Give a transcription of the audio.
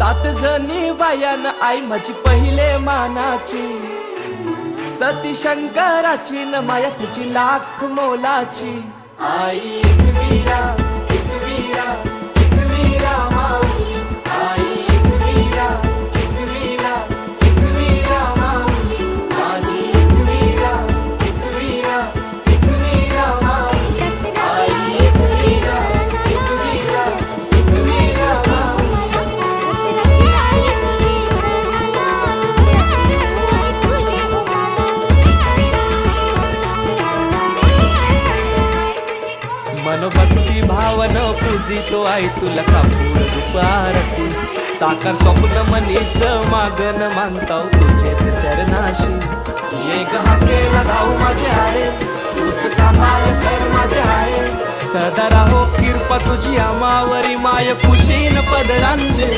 सात जणी बायान आई माझी पहिले मानाची, सती शंकराची न माया तुझी लाख मोलाची। आई एकवीरा एकवीरा एकवीरा माऊली, आई एकवीरा एकवीरा एकवीरा माऊली, माझी एकवीरा एकवीरा एकवीरा माऊली, आई एकवीरा एकवीरा एकवीरा माऊली। मनोभक्ती भावन पूजितो आई तुला कापूर दुपारती, साकार स्वप्न मनीच मागन मानताव तुझेच चरणाशी। एक हाकेला धाव माझे आहे, तूच सांभाळ कर माझे आहे, सदा राहो कृपा तुझी आमावरी माय कुशीन पदरांचे।